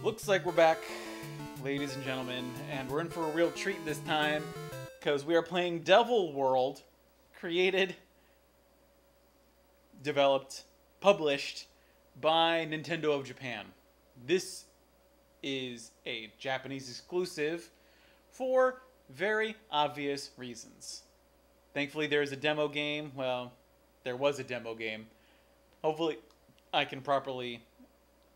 Looks like we're back, ladies and gentlemen, and we're in for a real treat this time because we are playing Devil World, created, developed, published by Nintendo of Japan. This is a Japanese exclusive for very obvious reasons. Thankfully, there is a demo game. Well, there was a demo game. Hopefully, I can properly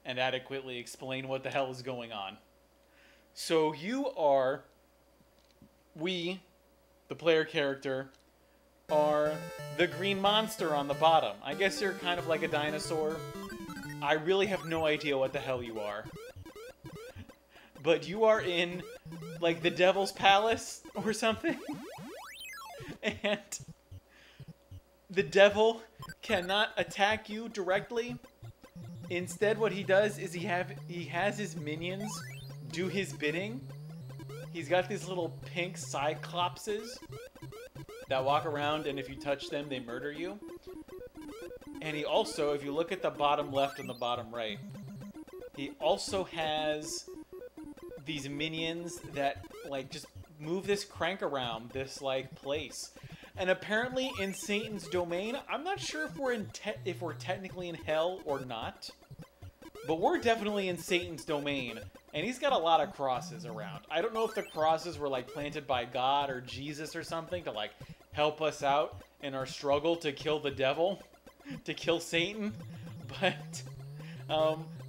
and adequately explain what the hell is going on. So we, the player character, are the green monster on the bottom. I guess you're kind of like a dinosaur. I really have no idea what the hell you are. But you are in, like, the Devil's Palace or something. And the devil cannot attack you directly. Instead, what he does is he has his minions do his bidding. He's got these little pink cyclopses that walk around, and if you touch them, they murder you. And he also, if you look at the bottom left and the bottom right, he also has these minions that, like, just move this crank around this, like, place. And apparently in Satan's domain, I'm not sure if we're technically in hell or not, but we're definitely in Satan's domain, and he's got a lot of crosses around. I don't know if the crosses were, like, planted by God or Jesus or something to, like, help us out in our struggle to kill the devil, to kill Satan, but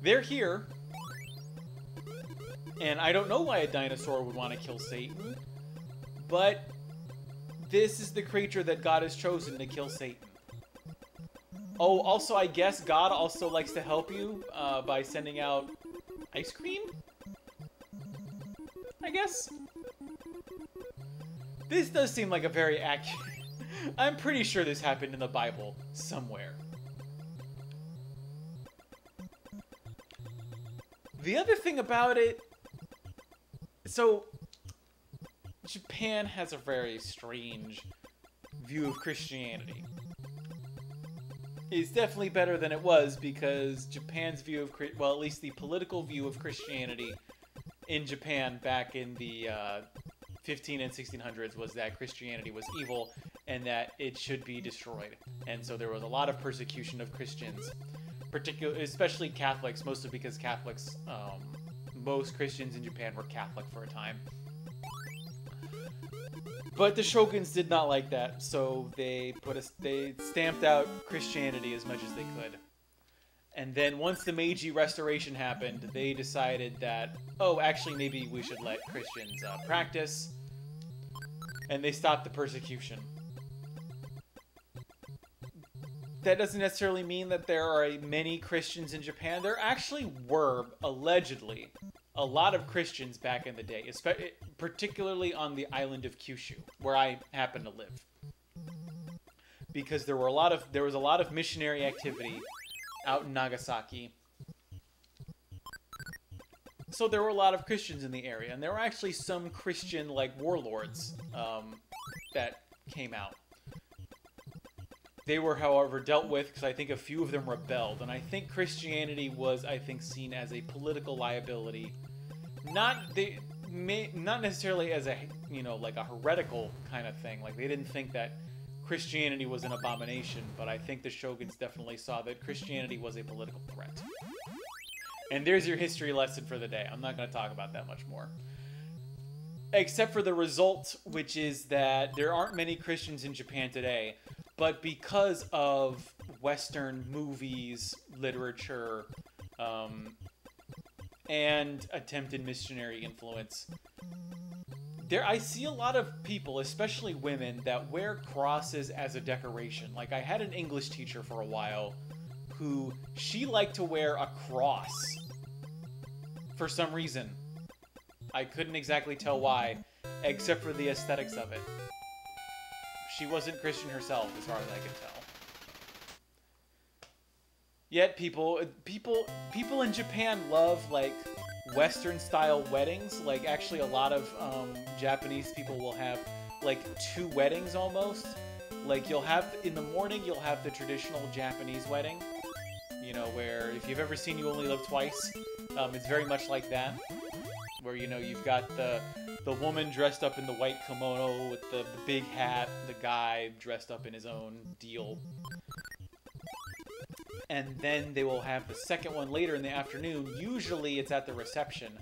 they're here, and I don't know why a dinosaur would want to kill Satan, but this is the creature that God has chosen to kill Satan. Oh, also, I guess God also likes to help you by sending out ice cream? I guess? This does seem like a very accurate... I'm pretty sure this happened in the Bible somewhere. The other thing about it... So, Japan has a very strange view of Christianity. It's definitely better than it was because Japan's view of, well, at least the political view of Christianity in Japan back in the 15 and 1600s was that Christianity was evil and that it should be destroyed. And so there was a lot of persecution of Christians, especially Catholics, mostly because Catholics, most Christians in Japan were Catholic for a time. But the shoguns did not like that, so they stamped out Christianity as much as they could. And then once the Meiji Restoration happened, they decided that, oh, actually maybe we should let Christians practice, and they stopped the persecution. That doesn't necessarily mean that there are many Christians in Japan. There actually were, allegedly, a lot of Christians back in the day, particularly on the island of Kyushu, where I happen to live, because there was a lot of missionary activity out in Nagasaki. So there were a lot of Christians in the area, and there were actually some Christian, like, warlords that came out. They were, however, dealt with because I think a few of them rebelled, and I think Christianity was, seen as a political liability. Not necessarily as a, like a heretical kind of thing. Like, they didn't think that Christianity was an abomination, but I think the shoguns definitely saw that Christianity was a political threat. And there's your history lesson for the day. I'm not going to talk about that much more. Except for the result, which is that there aren't many Christians in Japan today, but because of Western movies, literature, and attempted missionary influence, I see a lot of people, especially women, that wear crosses as a decoration. Like, I had an English teacher for a while who, she liked to wear a cross for some reason. I couldn't exactly tell why, except for the aesthetics of it. She wasn't Christian herself, as far as I could tell. Yet people in Japan love, like, Western-style weddings. Like, actually, a lot of Japanese people will have, like, 2 weddings almost. Like, in the morning, you'll have the traditional Japanese wedding. You know, where if you've ever seen You Only Live Twice, it's very much like that. Where, you know, you've got the woman dressed up in the white kimono with the big hat, the guy dressed up in his own deal. And then they will have the second one later in the afternoon. Usually it's at the reception,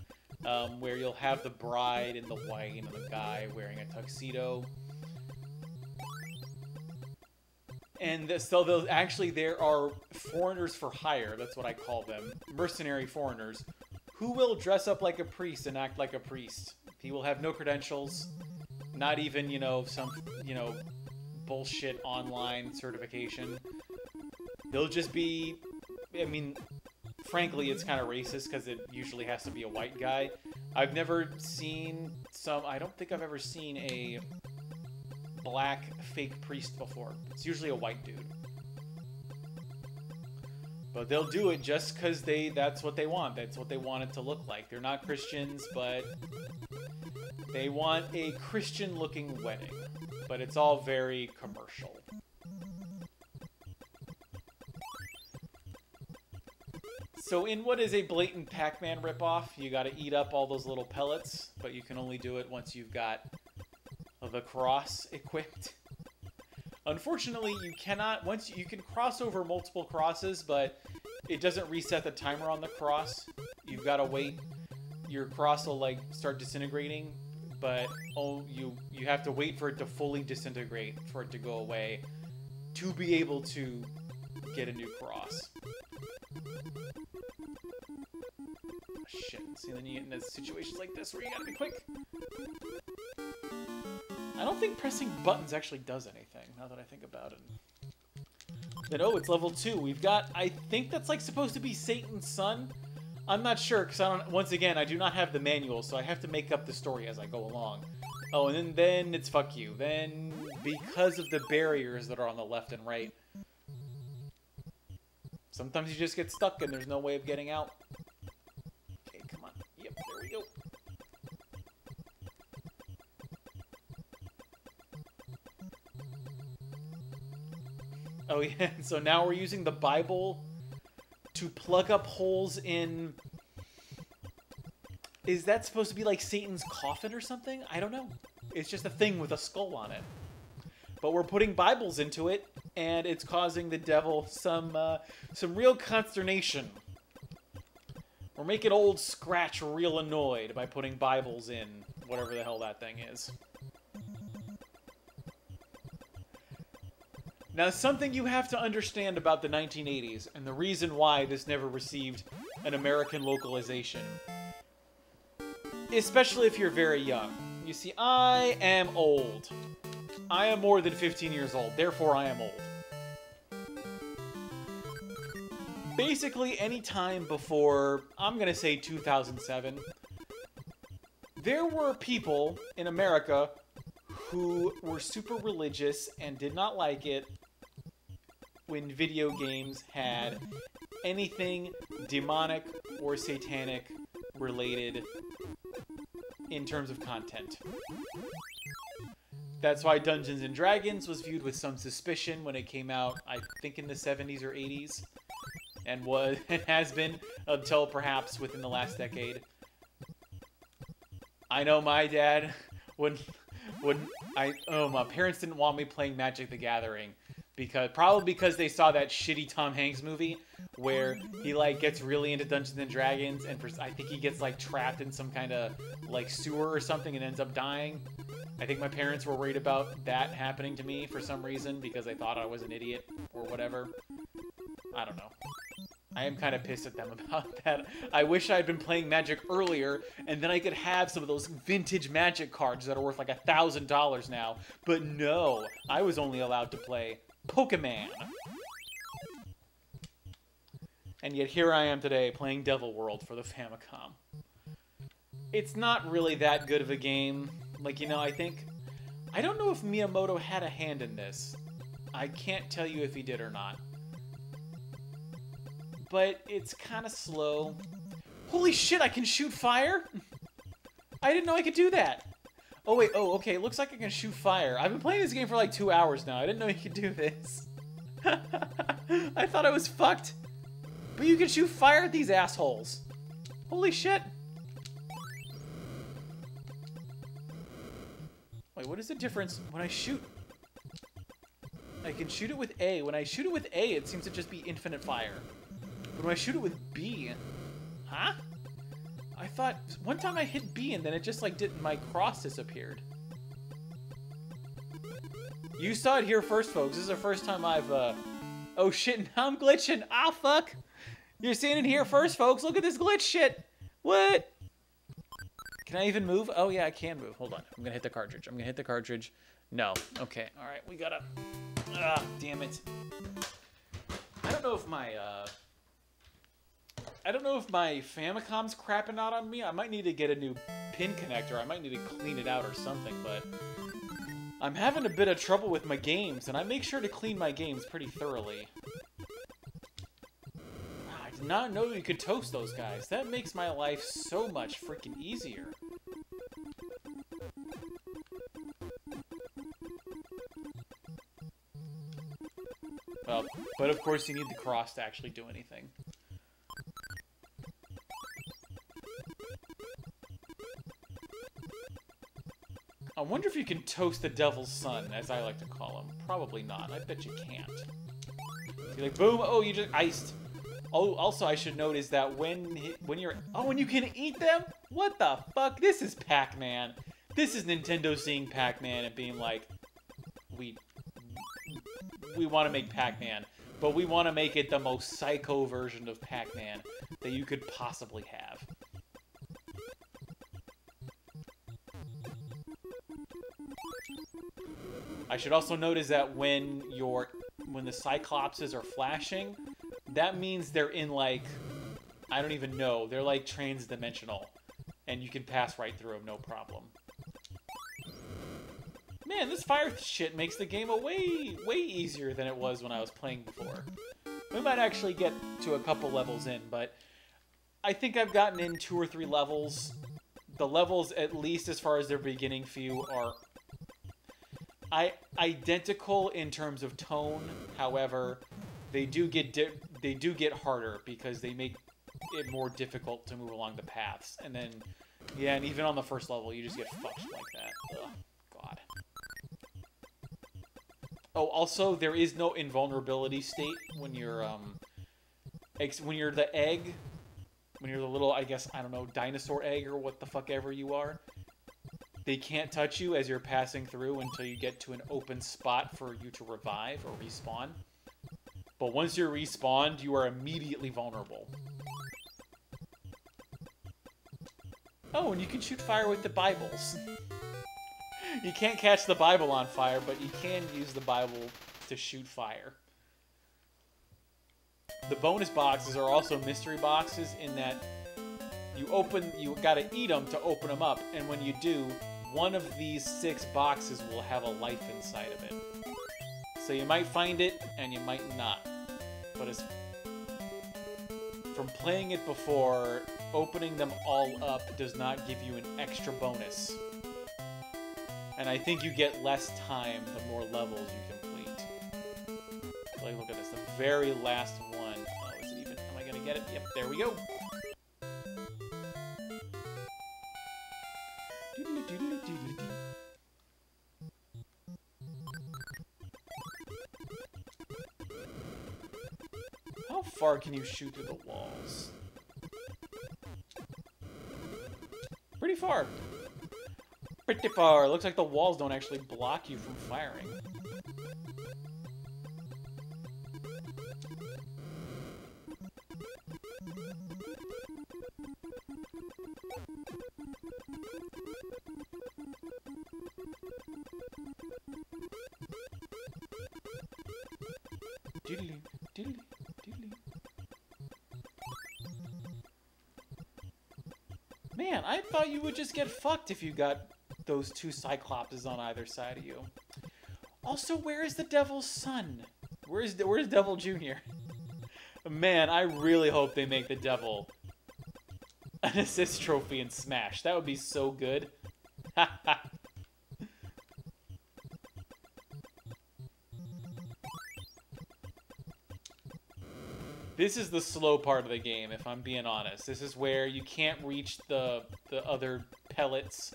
where you'll have the bride in the white and the guy wearing a tuxedo. And so there are foreigners for hire, that's what I call them, mercenary foreigners, who will dress up like a priest and act like a priest. He will have no credentials, not even, you know, some, you know, bullshit online certification. They'll just be, I mean, frankly, it's kind of racist because it usually has to be a white guy. I've never seen I don't think I've ever seen a black fake priest before. It's usually a white dude. But they'll do it just because that's what they want. That's what they want it to look like. They're not Christians, but they want a Christian-looking wedding. But it's all very commercial. So in what is a blatant Pac-Man ripoff, you gotta eat up all those little pellets, but you can only do it once you've got the cross equipped. Unfortunately, you cannot, you can cross over multiple crosses, but it doesn't reset the timer on the cross. You've got to wait. Your cross will, like, start disintegrating, but you have to wait for it to fully disintegrate, for it to go away, to be able to get a new cross. Shit. See, then you get into situations like this where you gotta be quick. I don't think pressing buttons actually does anything, now that I think about it. Then, oh, it's level 2. We've got, I think that's, like, supposed to be Satan's son. I'm not sure, because once again, I do not have the manual, so I have to make up the story as I go along. Oh, and then it's fuck you. Then, because of the barriers that are on the left and right, sometimes you just get stuck and there's no way of getting out. Okay, come on. Yep, there we go. Oh yeah, so now we're using the Bible to plug up holes in... Is that supposed to be like Satan's coffin or something? I don't know. It's just a thing with a skull on it. But we're putting Bibles into it, and it's causing the devil some real consternation. We're making old Scratch real annoyed by putting Bibles in whatever the hell that thing is. Now, something you have to understand about the 1980s, and the reason why this never received an American localization, especially if you're very young. You see, I am old. I am more than 15 years old, therefore I am old. Basically, any time before, I'm gonna say 2007, there were people in America who were super religious and did not like it when video games had anything demonic or satanic related in terms of content. That's why Dungeons & Dragons was viewed with some suspicion when it came out, I think in the 70s or 80s, and has been until perhaps within the last decade. I know my dad, my parents didn't want me playing Magic the Gathering, probably because they saw that shitty Tom Hanks movie where he, like, gets really into Dungeons & Dragons, and I think he gets, like, trapped in some kind of, like, sewer or something and ends up dying. I think my parents were worried about that happening to me for some reason because they thought I was an idiot or whatever. I don't know. I am kind of pissed at them about that. I wish I had been playing Magic earlier, and then I could have some of those vintage Magic cards that are worth like $1,000 now. But no, I was only allowed to play Pokemon. And yet here I am today playing Devil World for the Famicom. It's not really that good of a game. Like, you know, I don't know if Miyamoto had a hand in this. I can't tell you if he did or not. But it's kind of slow. Holy shit, I can shoot fire? I didn't know I could do that. Oh, wait. Oh, okay. It looks like I can shoot fire. I've been playing this game for like 2 hours now. I didn't know you could do this. I thought I was fucked. But you can shoot fire at these assholes. Holy shit. Wait, what is the difference when I shoot? I can shoot it with A. When I shoot it with A, it seems to just be infinite fire. But when I shoot it with B... Huh? I thought... One time I hit B and then it just, like, didn't... My cross disappeared. You saw it here first, folks. This is the first time I've, Oh, shit, now I'm glitching. Ah, fuck. You're seeing it here first, folks. Look at this glitch shit. What? Can I even move? Oh, yeah, I can move. Hold on. I'm gonna hit the cartridge. I'm gonna hit the cartridge. No. Okay. All right. We gotta... Ah, damn it. I don't know if my, I don't know if my Famicom's crapping out on me. I might need to get a new pin connector. I might need to clean it out or something, but... I'm having a bit of trouble with my games, and I make sure to clean my games pretty thoroughly. I did not know you could toast those guys. That makes my life so much freaking easier. Well, but of course you need the cross to actually do anything. I wonder if you can toast the devil's son, as I like to call him. Probably not. I bet you can't. You're like, boom! Oh, you just iced. Oh, also I should note is that when you're... Oh, and you can eat them? What the fuck? This is Pac-Man. This is Nintendo seeing Pac-Man and being like, we want to make Pac-Man, but we want to make it the most psycho version of Pac-Man that you could possibly have. I should also note is that when the Cyclopses are flashing, that means they're in, like, I don't even know, they're like trans-dimensional, and you can pass right through them, no problem. Man, this fire shit makes the game way easier than it was when I was playing before. We might actually get to a couple levels in, but I think I've gotten in 2 or 3 levels. The levels, at least as far as their beginning few, are identical in terms of tone. However, they do get harder because they make it more difficult to move along the paths. And then, yeah, and even on the first level, you just get fucked like that. Ugh, God. Oh, also, there is no invulnerability state when you're the egg. When you're the little, I guess, I don't know, dinosaur egg or what the fuck ever you are. They can't touch you as you're passing through until you get to an open spot for you to revive or respawn. But once you're respawned, you are immediately vulnerable. Oh, and you can shoot fire with the Bibles. You can't catch the Bible on fire, but you can use the Bible to shoot fire. The bonus boxes are also mystery boxes in that you gotta eat them to open them up, and when you do, one of these 6 boxes will have a life inside of it. So you might find it, and you might not. But it's... From playing it before, opening them all up does not give you an extra bonus. And I think you get less time the more levels you complete. Like, look at this, the very last one. Oh, is it even... Am I gonna get it? Yep, there we go. How far can you shoot through the walls? Pretty far. Pretty far. Looks like the walls don't actually block you from firing. Doodly, doodly, doodly. Man, I thought you would just get fucked if you got those 2 Cyclopses on either side of you. Also, where is the Devil's son? Where's Devil Jr.? Man, I really hope they make the Devil an assist trophy in Smash. That would be so good. This is the slow part of the game, if I'm being honest. This is where you can't reach the other pellets.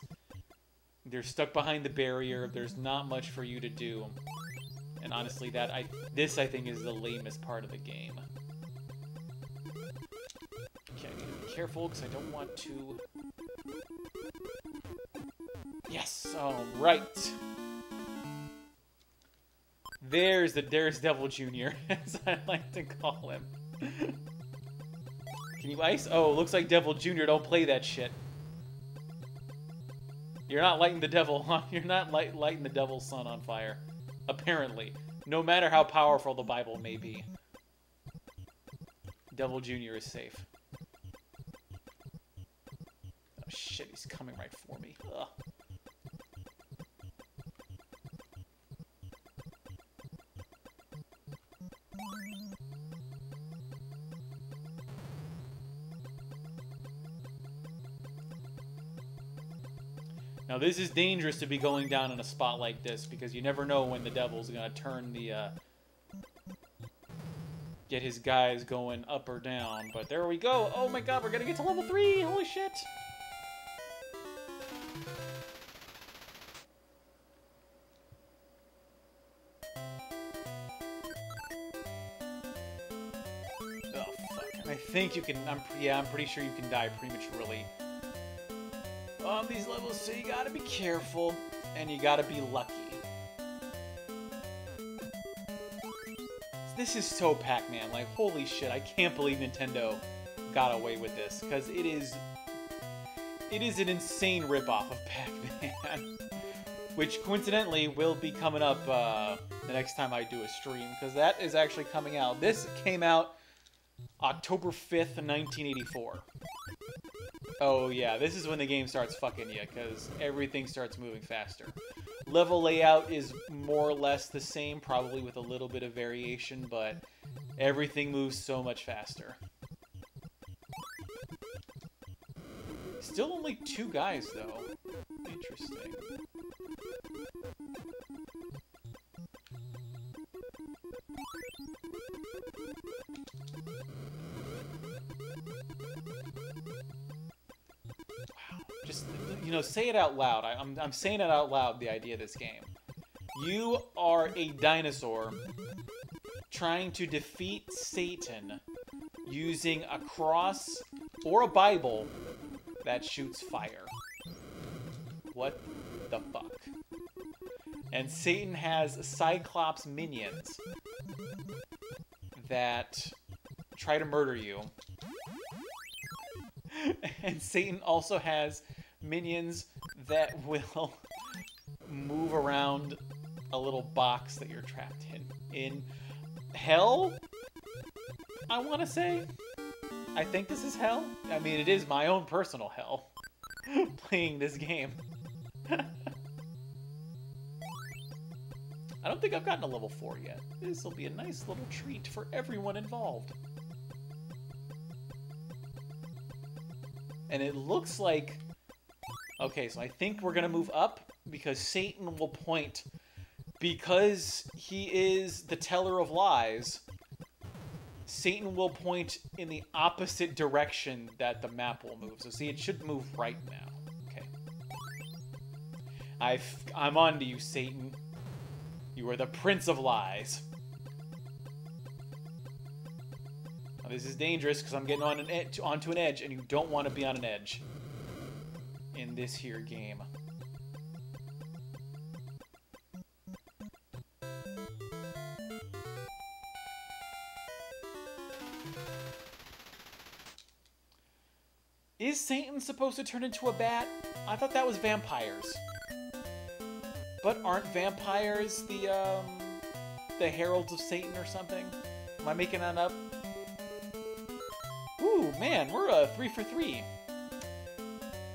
They're stuck behind the barrier. There's not much for you to do. And honestly, this I think is the lamest part of the game. Okay, I need to be careful because I don't want to... Yes! Alright! There's Devil Jr., as I like to call him. Can you ice? Oh, looks like Devil Jr. don't play that shit. You're not lighting the devil on. You're not lighting the devil's son on fire. Apparently. No matter how powerful the Bible may be. Devil Jr. is safe. Oh shit, he's coming right for me. Ugh. Now this is dangerous to be going down in a spot like this because you never know when the devil's gonna turn the get his guys going up or down. But there we go. Oh my god, we're gonna get to level 3. Holy shit. Oh fuck. I think you can I'm pretty sure you can die prematurely. On these levels, so you gotta be careful, and you gotta be lucky. This is so Pac-Man, like, holy shit, I can't believe Nintendo got away with this, because it is an insane ripoff of Pac-Man, which coincidentally will be coming up the next time I do a stream, because that is actually coming out. This came out October 5th, 1984. Oh yeah, this is when the game starts fucking you, because everything starts moving faster. Level layout is more or less the same, probably with a little bit of variation, but everything moves so much faster. Still only 2 guys, though. Interesting. Just, you know, say it out loud. I'm saying it out loud, the idea of this game. You are a dinosaur trying to defeat Satan using a cross or a Bible that shoots fire. What the fuck? And Satan has Cyclops minions that try to murder you. And Satan also has minions that will move around a little box that you're trapped in hell, I want to say. I think this is hell. I mean, it is my own personal hell playing this game. I don't think I've gotten to level 4 yet. This will be a nice little treat for everyone involved. And it looks like... Okay, so I think we're going to move up because Satan will point... Because he is the teller of lies, Satan will point in the opposite direction that the map will move. So see, it should move right now. Okay. I'm on to you, Satan. You are the Prince of Lies. Now, this is dangerous because I'm getting on onto an edge, and you don't want to be on an edge in this here game. Is Satan supposed to turn into a bat? I thought that was vampires. But aren't vampires the heralds of Satan or something? Am I making that up? Ooh, man, we're a 3 for 3.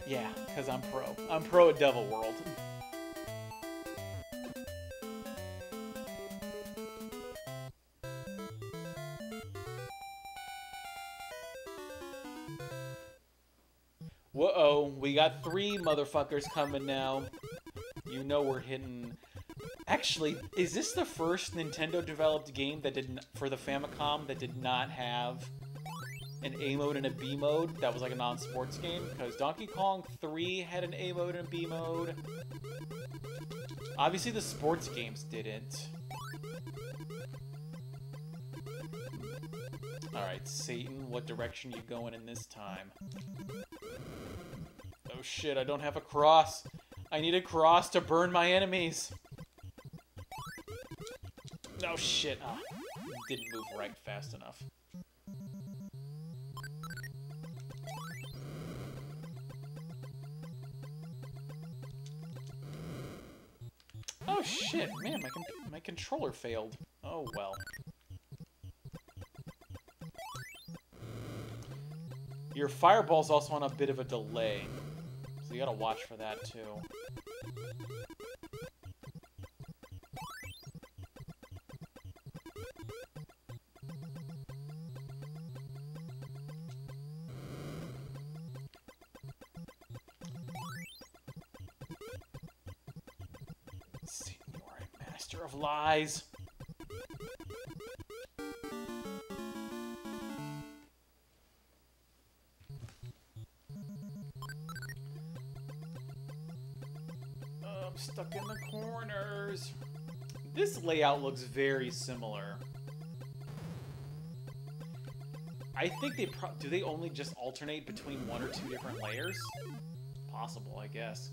Yeah, because I'm pro. I'm pro at Devil World. Whoa, we got 3 motherfuckers coming now. You know we're hitting Actually, is this the first Nintendo-developed game that for the Famicom that did not have an A mode and a B mode that was like a non-sports game? Because Donkey Kong 3 had an A mode and a B mode. Obviously, the sports games didn't. Alright, Satan, what direction you going in this time? Oh shit, I don't have a cross. I need a cross to burn my enemies. Oh shit, didn't move right fast enough. Oh shit, man, my controller failed. Oh well. Your fireball's also on a bit of a delay, so you gotta watch for that too. Satan, you are a master of lies. I'm stuck in the corners. This layout looks very similar. I think do they only just alternate between 1 or 2 different layers? Possible, I guess.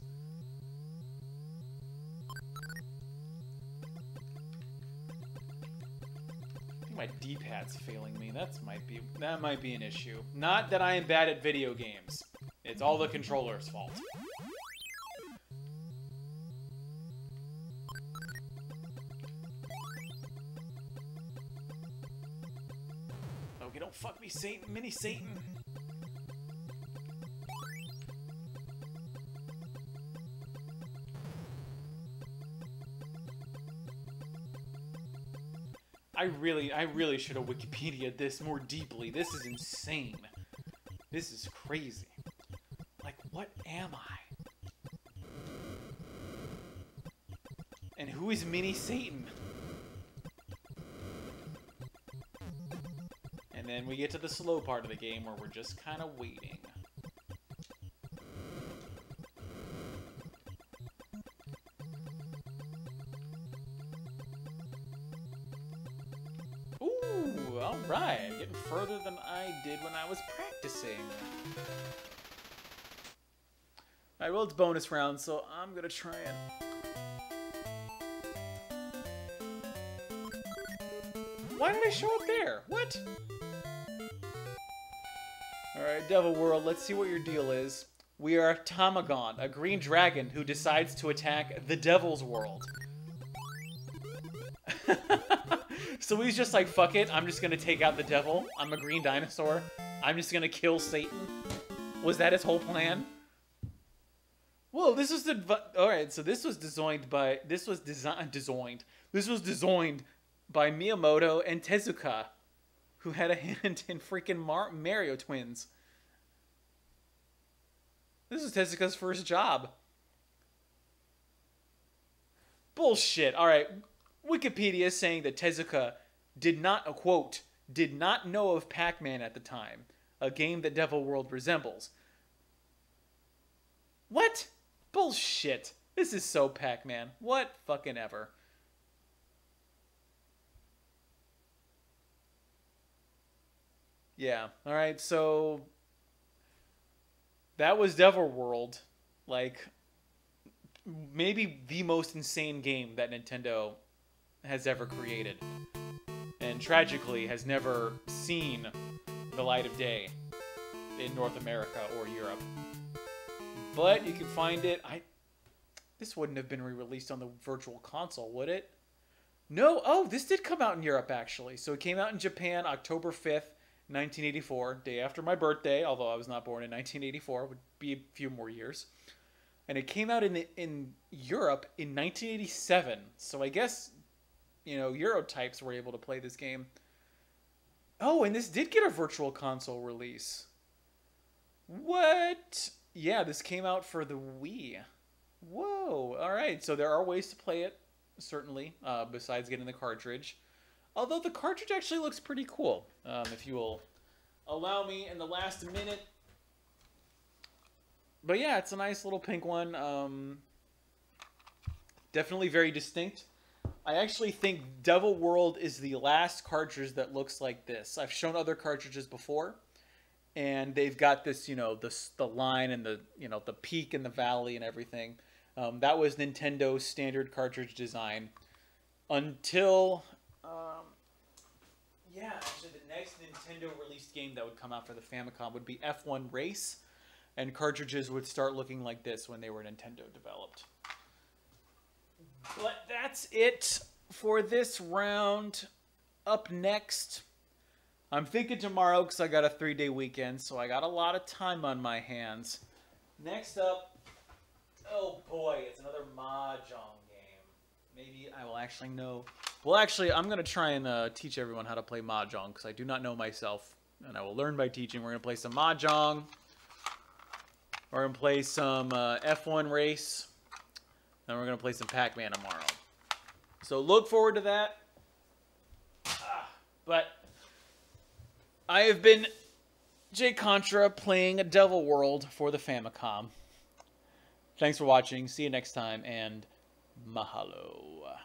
I think my D-pad's failing me. That might be an issue. Not that I am bad at video games. It's all the controller's fault. Okay, don't fuck me, Satan. Mini Satan. I really should have Wikipedia'd this more deeply. This is insane. This is crazy. Like, what am I? And who is Mini Satan? And then we get to the slow part of the game where we're just kind of waiting. Ooh, alright. Getting further than I did when I was practicing. Alright, well, it's bonus round, so I'm gonna try and... Why did I show up there? What? Alright, Devil World, let's see what your deal is. We are Tamagon, a green dragon who decides to attack the Devil's World. So he's just like, fuck it, I'm just gonna take out the devil. I'm a green dinosaur. I'm just gonna kill Satan. Was that his whole plan? Whoa, this was the... Alright, so this was designed by... This was designed by Miyamoto and Tezuka, who had a hand in freaking Mario Twins. This is Tezuka's first job. Bullshit. Alright, Wikipedia is saying that Tezuka did not, quote, did not know of Pac-Man at the time, a game that Devil World resembles. What? Bullshit. This is so Pac-Man. What fucking ever. Yeah, alright, so that was Devil World. Like, maybe the most insane game that Nintendo has ever created. And tragically has never seen the light of day in North America or Europe. But you can find it. This wouldn't have been re-released on the Virtual Console, would it? No. Oh, this did come out in Europe, actually. So it came out in Japan October 5th, 1984, day after my birthday, although I was not born in 1984, would be a few more years. And it came out in Europe in 1987. So I guess, you know, Eurotypes were able to play this game. Oh, and this did get a Virtual Console release. What? Yeah, this came out for the Wii. Whoa. All right, so there are ways to play it certainly, besides getting the cartridge. Although the cartridge actually looks pretty cool, if you will allow me in the last minute. But yeah, it's a nice little pink one. Definitely very distinct. I actually think Devil World is the last cartridge that looks like this. I've shown other cartridges before, and they've got this, the line and the peak and the valley and everything. That was Nintendo's standard cartridge design until, yeah, actually the next Nintendo released game that would come out for the Famicom would be F1 Race, and cartridges would start looking like this when they were Nintendo developed. But that's it for this round. Up next, I'm thinking tomorrow because I got a 3-day weekend, so I got a lot of time on my hands. Next up, oh boy, it's another Mahjong game. Maybe I will actually know. Well, actually, I'm going to try and teach everyone how to play Mahjong because I do not know myself, and I will learn by teaching. We're going to play some Mahjong. We're going to play some F1 Race. Then we're going to play some Pac-Man tomorrow. So look forward to that. But I have been jcontra playing a Devil World for the Famicom. Thanks for watching. See you next time, and mahalo.